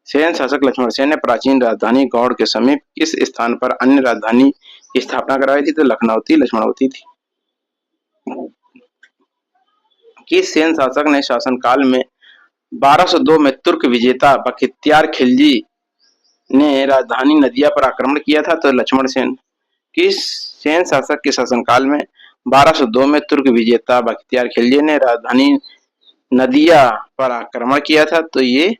सेन शासक लक्ष्मण सेन ने प्राचीन राजधानी गौड़ के समीप किस स्थान पर अन्य राजधानी की स्थापना कराई थी? तो लखनौती लक्ष्मणवती थी। किस सेन शासक ने शासनकाल में 1202 में तुर्क विजेता बख्तियार खिलजी ने राजधानी नदिया पर आक्रमण किया था? तो लक्ष्मण सेन। किस सेन शासक के शासनकाल में 1202 में तुर्क विजेता बख्तियार खिलजी ने राजधानी नदिया पर आक्रमण किया था? तो ये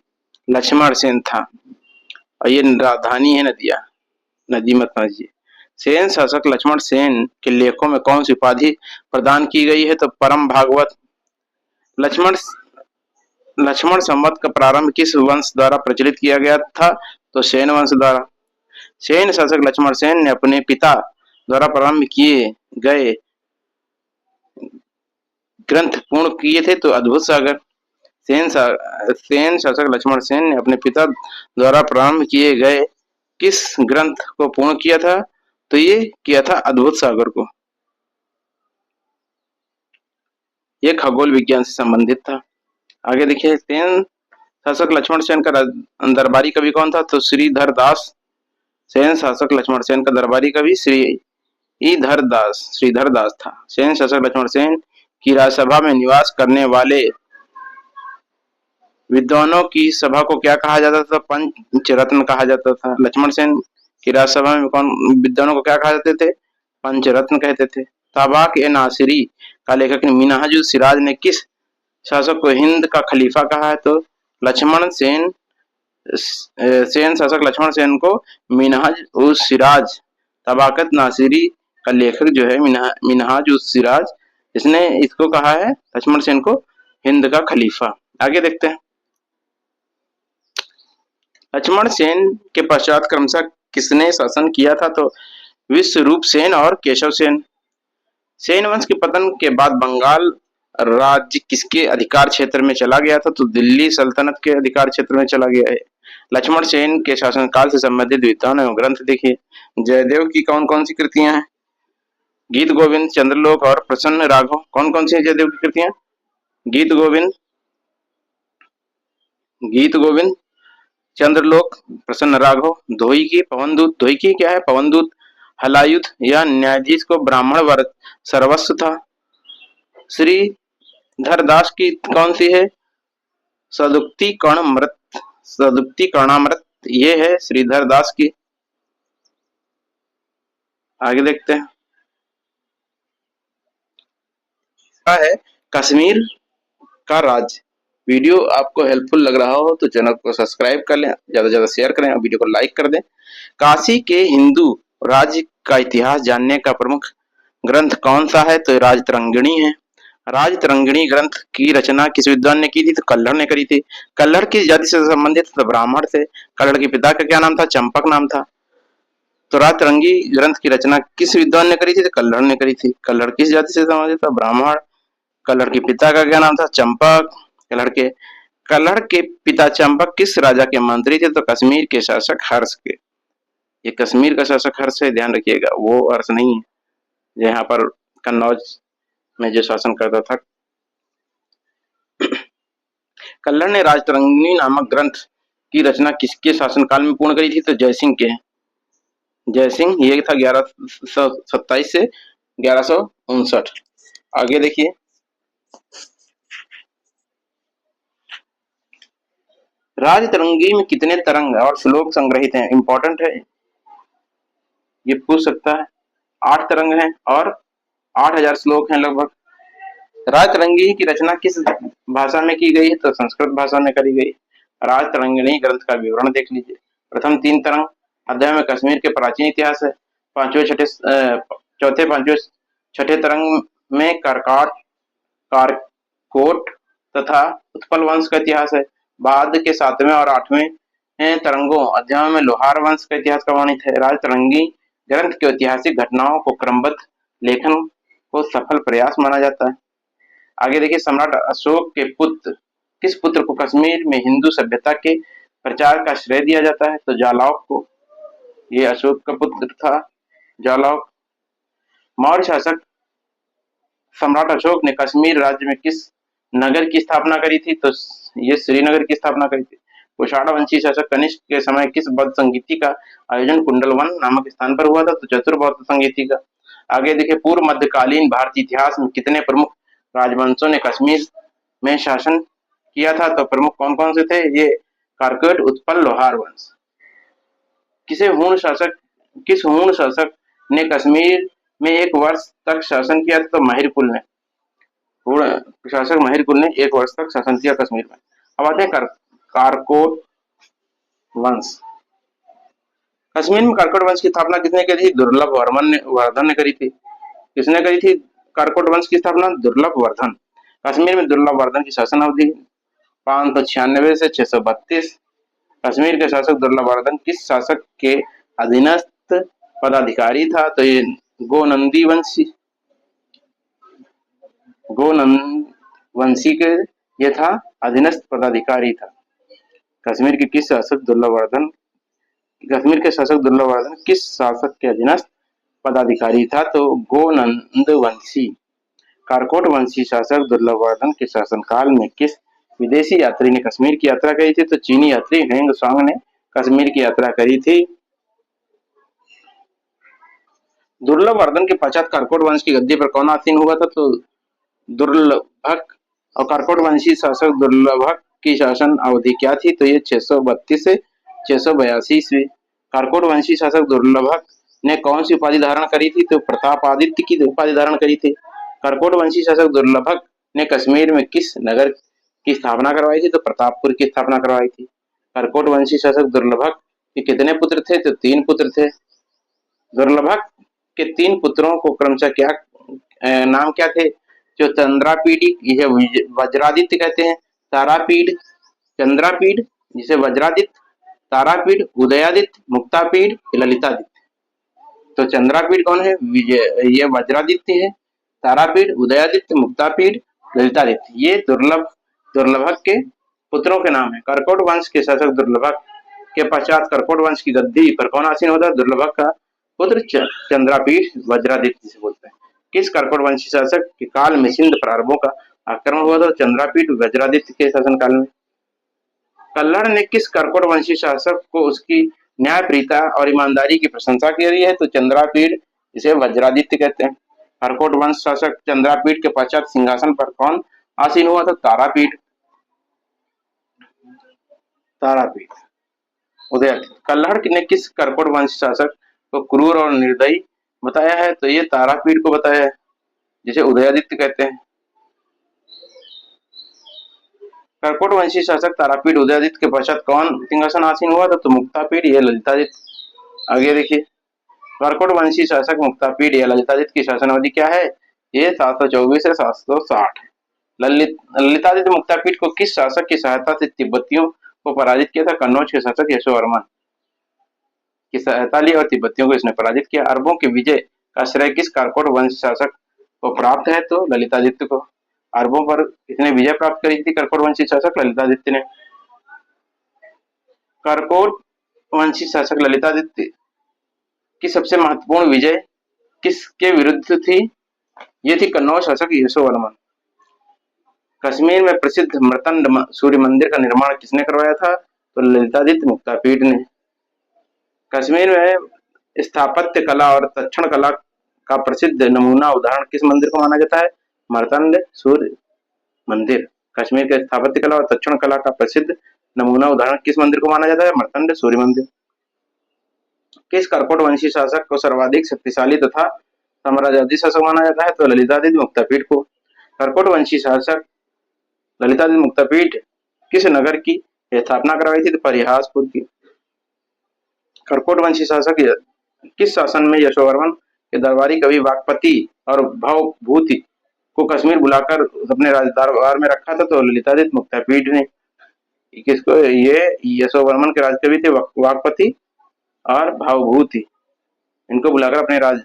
लक्ष्मण सेन था और ये राजधानी है नदिया, नदी मत समझिए। सेन शासक लक्ष्मण सेन के लेखों में कौन सी उपाधि प्रदान की गई है? तो परम भागवत। लक्ष्मण संवत का प्रारंभ किस वंश द्वारा प्रचलित किया गया था? तो सेन वंश द्वारा। सेन शासक लक्ष्मण सेन ने अपने पिता द्वारा प्रारंभ किए गए ग्रंथ पूर्ण किए थे? तो अद्भुत सागर। सेन शासक लक्ष्मण सेन ने अपने पिता द्वारा प्रारंभ किए गए किस ग्रंथ को पूर्ण किया था? तो ये किया था अद्भुत सागर को। ये खगोल विज्ञान से संबंधित था। आगे देखिए, सेन शासक लक्ष्मण सेन का दरबारी कवि कौन था? तो श्रीधर दास। सेन शासक लक्ष्मण सेन का दरबारी कवि श्रीधर दास था। सेन शासक लक्ष्मण सेन की राजसभा में निवास करने वाले विद्वानों की सभा को क्या कहा जाता था? पंचरत्न कहा जाता था। लक्ष्मण सेन की राजसभा में कौन विद्वानों को क्या कहा जाते थे? पंचरत्न कहते थे। ताबाक ए नासिरी का लेखक मिनहाज उस सिराज ने किस शासक को हिंद का खलीफा कहा है? तो लक्ष्मण सेन शासक लक्ष्मण सेन को मिनहाज उस सिराज, तबाकत नासिरी का लेखक जो है मिनहाज उस सिराज, इसने इसको कहा है लक्ष्मण सेन को हिंद का खलीफा। आगे देखते हैं, लक्ष्मण सेन के पश्चात क्रमशः किसने शासन किया था? तो विश्वरूप सेन और केशव सेन। सेन वंश के पतन के बाद बंगाल राज्य किसके अधिकार क्षेत्र में चला गया था? तो दिल्ली सल्तनत के अधिकार क्षेत्र में चला गया है। लक्ष्मण सेन के शासनकाल से संबंधित विद्वान एवं ग्रंथ देखिए। जयदेव की कौन कौन सी कृतियां हैं? गीत गोविंद, चंद्रलोक और प्रसन्न राघव। कौन कौन सी है जयदेव की कृतियां? गीत गोविंद, चंद्रलोक, प्रसन्न राघव। धोई की पवनदूत। धोई की क्या है? पवनदूत। हलायुध या न्यायाधीश को ब्राह्मण वर्ग सर्वस्व था। श्रीधरदास की कौन सी है? सदुक्ति कर्णामृत। सदुक्ति कर्णामृत ये है श्रीधरदास की। आगे देखते हैं। है कश्मीर का राज्य। वीडियो आपको हेल्पफुल लग रहा हो तो चैनल को सब्सक्राइब कर लें, ज्यादा से ज्यादा शेयर करें और वीडियो को लाइक कर दें। काशी के हिंदू राज्य का इतिहास जानने का प्रमुख ग्रंथ कौन सा है? तो राजतरंगिणी है। राजतरंगिणी ग्रंथ की रचना किस विद्वान ने की थी? तो कल्हड़ ने करी थी। कल्हड़ किस जाति से संबंधित था? ब्राह्मण से। कल्हड़ के पिता का क्या नाम था? चंपक नाम था। तो राजतरंगी ग्रंथ की रचना किस विद्वान ने करी थी? तो कल्हड़ ने करी थी। कल्हड़ किस जाति से संबंधित था? ब्राह्मण। कल्हड़ के पिता का क्या नाम था? चंपक। कल्हड़ के पिता चंपक किस राजा के मंत्री थे? तो कश्मीर के शासक हर्ष के। ये कश्मीर का शासक हर्ष है, ध्यान रखिएगा, वो हर्ष नहीं है जो यहाँ पर कन्नौज में जो शासन करता था। कल्हड़ ने राजतरंगिणी नामक ग्रंथ की रचना किसके शासनकाल में पूर्ण करी थी? तो जयसिंह के। जयसिंह ये था 1127 से 1159। आगे देखिए। राजतरंगी में कितने तरंग और श्लोक संग्रहित हैं? इंपॉर्टेंट है, ये पूछ सकता है। 8 तरंग हैं और 8000 श्लोक हैं लगभग। राजतरंगी की रचना किस भाषा में की गई है? तो संस्कृत भाषा में करी गई। राजतरंगिणी ग्रंथ का विवरण देख लीजिए। प्रथम 3 तरंग अध्याय में कश्मीर के प्राचीन इतिहास है। चौथे पांचवें छठे तरंग में कारकोट तथा उत्पल वंश का इतिहास है। बाद के 7वें और 8वें तरंगों अध्यायों में लोहार वंश का इतिहास का वर्णित है। राजतरंगी ग्रंथ के ऐतिहासिक घटनाओं को क्रमबद्ध लेखन को सफल प्रयास माना जाता है। आगे देखिए। सम्राट अशोक के पुत्र किस पुत्र को कश्मीर में हिंदू सभ्यता के प्रचार का श्रेय दिया जाता है? तो जालौक को। ये अशोक का पुत्र था जालौक। मौर्य शासक सम्राट अशोक ने कश्मीर राज्य में किस नगर की स्थापना करी थी? तो ये श्रीनगर की स्थापना करी थी। कुषाण वंशी शासक कनिष्क के समय किस बौद्ध संगीति का आयोजन कुंडलवन नामक स्थान पर हुआ था? तो चतुर संगीति का। आगे देखिए। पूर्व मध्यकालीन भारतीय इतिहास में कितने प्रमुख राजवंशों ने कश्मीर में शासन किया था? तो प्रमुख कौन कौन से थे? ये कारकोट, उत्पल, लोहार वंश। किस हूण शासक ने कश्मीर में 1 वर्ष तक शासन किया था? तो महिरकुल ने। शासक महिरकुल ने 1 वर्ष तक शासन किया कश्मीर में। अब आते हैं कारकोट वंश। कश्मीर में कारकोट वंश की स्थापना किसने की थी? दुर्लभ वर्धन ने करी थी। किसने करी थी कारकोट वंश की स्थापना? दुर्लभ वर्धन। कश्मीर में दुर्लभ वर्धन की शासन अवधि 596 से 632। कश्मीर के शासक दुर्लभ वर्धन किस शासक के अधीनस्थ पदाधिकारी था? तो ये गोनंद वंशी के ये था अधीनस्थ पदाधिकारी था। कश्मीर के शासक दुर्लभ वर्धन किस शासक के अधीनस्थ पदाधिकारी था? तो गोनंद वंशी। कारकोट वंशी शासक दुर्लभ वर्धन के शासनकाल में किस विदेशी यात्री ने कश्मीर की यात्रा करी थी? तो चीनी यात्री हेंग सांग ने कश्मीर की यात्रा करी थी। दुर्लभ वर्धन के पश्चात कारकोट वंश की गद्दी पर कौन आसीन हुआ था? तो दुर्लभक। और कारकोट वंशी शासक दुर्लभक की शासन अवधि क्या थी? तो ये 632 से 682 ईस्वी। कारकोट वंशी शासक दुर्लभक ने कौन सी उपाधि धारण करी थी? तो प्रतापादित्य की उपाधि धारण करी थी। कारकोट वंशी शासक दुर्लभक ने कश्मीर में किस नगर की स्थापना करवाई थी? तो प्रतापपुर की स्थापना करवाई थी। कारकोट वंशी शासक दुर्लभक के कितने पुत्र थे? तो 3 पुत्र थे। दुर्लभक के 3 पुत्रों को क्रमशः क्या नाम क्या थे? जो चंद्रापीड, इसे वज्रादित्य कहते हैं। तारापीड, चंद्रापीड जिसे वज्रादित्य, तारापीड, उदयादित्य, मुक्तापीड, ललितादित्य। तो चंद्रापीड कौन है? ये वज्रादित्य है। तारापीड, उदयादित्य, मुक्तापीड ललितादित्य। ये दुर्लभक के पुत्रों के नाम है। कर्कोट वंश के शासक दुर्लभक के पश्चात कर्कोट वंश की गद्दी पर कौन आसीन होता है? दुर्लभक का पुत्र चंद्रापीठ वज्रादित्य से बोलते हैं। किस कर्कोट वंशी शासक के काल में सिंध पर अरबों का आक्रमण हुआ था? चंद्रापीठ वज्रादित्य के शासन काल में। कल्हड़ ने किस कर्कोट वंशी शासक को उसकी न्यायप्रियता और ईमानदारी की प्रशंसा की है? तो चंद्रापीठ, इसे वज्रादित्य कहते हैं। कर्कोट वंश शासक चंद्रापीठ के पश्चात सिंहासन पर कौन आसीन हुआ था? तारापीठ। तारापीठ उदयादित्य। कल्हड़ ने किस कर्कोट वंश शासक को क्रूर और निर्दयी बताया है? तो ये तारापीठ को बताया है, जिसे उदयादित्य कहते हैं। कर्कोट वंशी शासक तारापीठ उदयादित्य के पश्चात कौन सिंहासन आसीन हुआ था? तो मुक्तापीठ, ये ललितादित्य। आगे देखिए, कर्कोट वंशी शासक मुक्तापीठ या ललितादित्य की शासन अवधि क्या है? ये 724 से 760। ललितादित्य मुक्तापीठ को किस शासक की सहायता से तिब्बतियों को पराजित किया था? कन्नौज के शासक यशोवर्मन की सहायता ली और तिब्बतियों को इसने पराजित किया। अरबों के विजय का श्रेय किस कर्कोट वंश शासक को प्राप्त है? तो ललितादित्य को। अरबों पर इसने विजय प्राप्त करी थी कर्कोट वंशी शासक ललितादित्य ने। कर्कोट वंशी शासक ललितादित्य की सबसे महत्वपूर्ण विजय किसके विरुद्ध थी? ये थी कन्नौज शासक यशोवर्मन। कश्मीर में प्रसिद्ध मृतंड सूर्य मंदिर का निर्माण किसने करवाया था? तो ललितादित्य मुक्तापीठ ने। कश्मीर में स्थापत्य कला और तक्षण कला का प्रसिद्ध नमूना उदाहरण किस मंदिर को माना जाता है? मर्तंड सूर्य मंदिर। कश्मीर के स्थापत्य कला और तक्षण कला का प्रसिद्ध नमूना उदाहरण किस मंदिर को माना जाता है? मर्तंड सूर्य मंदिर। किस कर्कोट वंशी शासक को सर्वाधिक शक्तिशाली तथा साम्राज्यवादी शासक माना जाता है? तो ललितादित्य मुक्तापीठ को। कर्कोट वंशी शासक ललितादित्य मुक्तापीठ किस नगर की स्थापना करवाई थी? तो परिहासपुर की। कर्कोट वंशी शासक किस शासन में यशोवर्मन के दरबारी कवि वाकपति और भवभूति को कश्मीर बुलाकर अपने दरबार में रखा था? तो ललितादित्य मुक्तापीठ ने। किसको? ये यशोवर्मन के राजकवि थे वाकपति और भवभूति, इनको बुलाकर अपने राज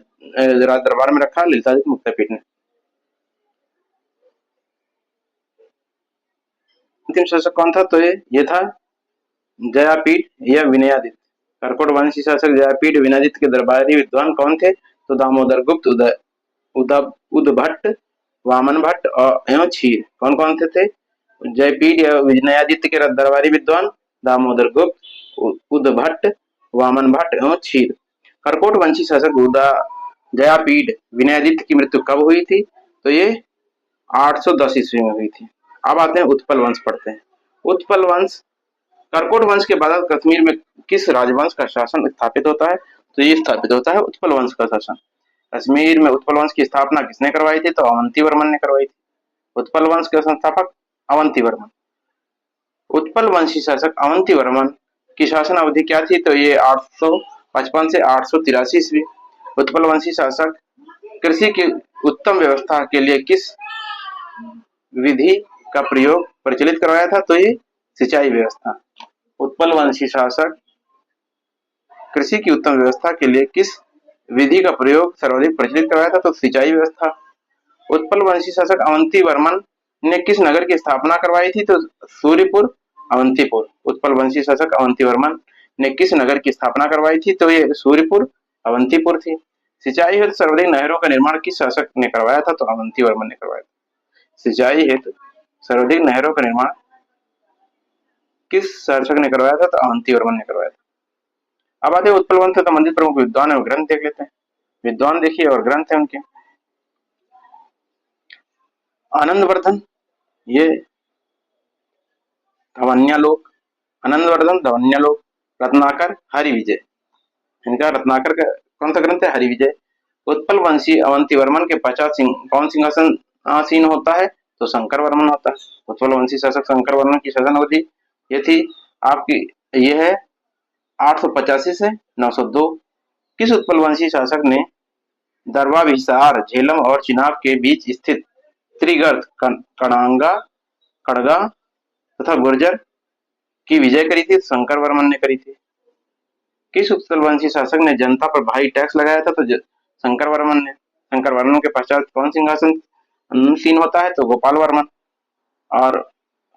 दरबार में रखा ललितादित्य मुक्तापीठ ने। अंतिम शासक कौन था? तो ये था जयापीठ या विनयादित्य। कर्कोट वंशी शासक जयापीठ विनयादित्य के दरबारी विद्वान कौन थे? तो दामोदर गुप्त, उदभट्ट, वामन भट्ट और एवं क्षीर। कौन कौन थे? जयपीठ या विनयादित्य के दरबारी विद्वान दामोदर गुप्त, उदभट्ट, वामन भट्ट एवं क्षीर। कर्कोट वंशी शासक जयापीठ विनयादित्य की मृत्यु कब हुई थी? तो ये 810 ईस्वी में हुई थी। अब आते हैं उत्पल वंश पढ़ते हैं। उत्पल वंश, कर्कोट वंश के बाद कश्मीर में किस राजवंश का शासन स्थापित होता है? तो ये स्थापित होता है उत्पल वंश का शासन। कश्मीर में उत्पल वंश की स्थापना किसने करवाई थी? तो अवंतीवर्मन ने करवाई थी। उत्पल वंश के संस्थापक अवंतीवर्मन। उत्पल वंशी शासक अवंतीवर्मन की शासन अवधि क्या थी? तो ये 855 से 883 ईस्वी। उत्पल वंशी शासक कृषि की उत्तम व्यवस्था के लिए किस विधि का प्रयोग प्रचलित करवाया था? तो ये सिंचाई व्यवस्था। उत्पल वंशी शासक कृषि की उत्तम व्यवस्था के लिए किस विधि का प्रयोग सर्वाधिक प्रचलित करवाया था? तो सिंचाई व्यवस्था। उत्पल वंशी शासक अवंतीवर्मन ने किस नगर की स्थापना करवाई थी? तो सूर्यपुर, अवंतीपुर। उत्पल वंशी शासक अवंतीवर्मन ने किस नगर की स्थापना करवाई थी? तो ये सूर्यपुर, अवंतीपुर थी। सिंचाई हेतु सर्वाधिक नहरों का निर्माण किस शासक ने करवाया था? तो अवंतीवर्मन ने करवाया था। सिंचाई हेतु सर्वाधिक नहरों का निर्माण किस शासक ने करवाया था? तो अवंतीवर्मन ने करवाया था। अब आते उत्पल वंश से संबंधित प्रमुख विद्वान और ग्रंथ देख लेते हैं। विद्वान देखिए और ग्रंथ है उनके। आनंदवर्धन, ये धवन्यालोक, आनंदवर्धन धवन्यालोक। रत्नाकर, हरिविजय। इनका रत्नाकर का कौन सा ग्रंथ है? हरिविजय। उत्पल वंशी अवंतीवर्मन के पश्चात कौन सिंहासन आसीन होता है? तो शंकर वर्मन होता है। उत्पल वंशी शासक शंकर वर्मन की शासन अवधि ये थी आपकी, ये है 885 से 902। किस उत्पल वंशी शासक ने दरबाविसार, झेलम और चिनाब के बीच स्थित त्रिगर्त, कड़ांगा, कड़गा तथा गुर्जर की विजय करी थी? शंकर वर्मन ने करी थी। किस उत्पल वंशी शासक ने जनता पर भारी टैक्स लगाया था? तो शंकर वर्मन ने। शंकर वर्मन के पश्चात कौन सिंहासन सीन होता है तो गोपाल वर्मन, और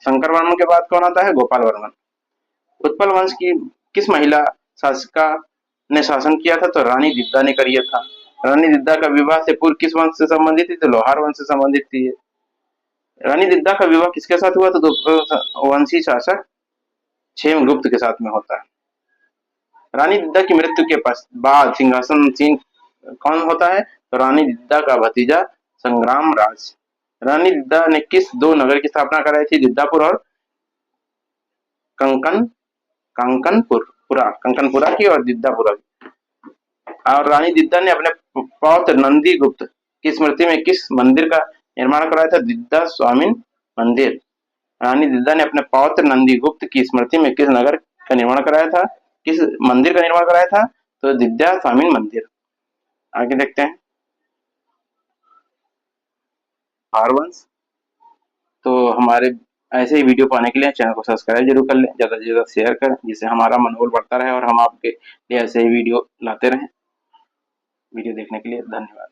शंकर वर्मन के बाद कौन आता है? गोपाल वर्मन। उत्पल वंश की किस महिला शासिका ने शासन किया था? तो रानी दिद्दा ने किया था। रानी दिद्दा का विवाह से पूर्व किस वंश से संबंधित थी? तो लोहार वंश से संबंधित थी। रानी दिद्दा का विवाह किसके साथ हुआ? तो वंशी शासक क्षेमगुप्त के साथ में होता है। रानी दिद्दा की मृत्यु के बाद सिंहासनसीन कौन होता है? तो रानी दिद्दा का भतीजा संग्राम राज। रानी दिद्दा ने किस दो नगर की स्थापना कराई थी? दिद्दापुर और कंकन कंकनपुरा की और दिद्दापुरा की। और रानी दिद्दा ने अपने पौत्र नंदी गुप्त की स्मृति में किस मंदिर का निर्माण कराया था? दिद्दा स्वामीन मंदिर। रानी दिद्दा ने अपने पौत्र नंदी गुप्त की स्मृति में किस नगर का निर्माण कराया था? किस मंदिर का निर्माण कराया था? तो दिद्या स्वामीन मंदिर। आगे देखते हैं हरवंश। तो हमारे ऐसे ही वीडियो पाने के लिए चैनल को सब्सक्राइब जरूर कर लें, ज़्यादा से ज़्यादा शेयर करें, जिससे हमारा मनोबल बढ़ता रहे और हम आपके लिए ऐसे ही वीडियो लाते रहें। वीडियो देखने के लिए धन्यवाद।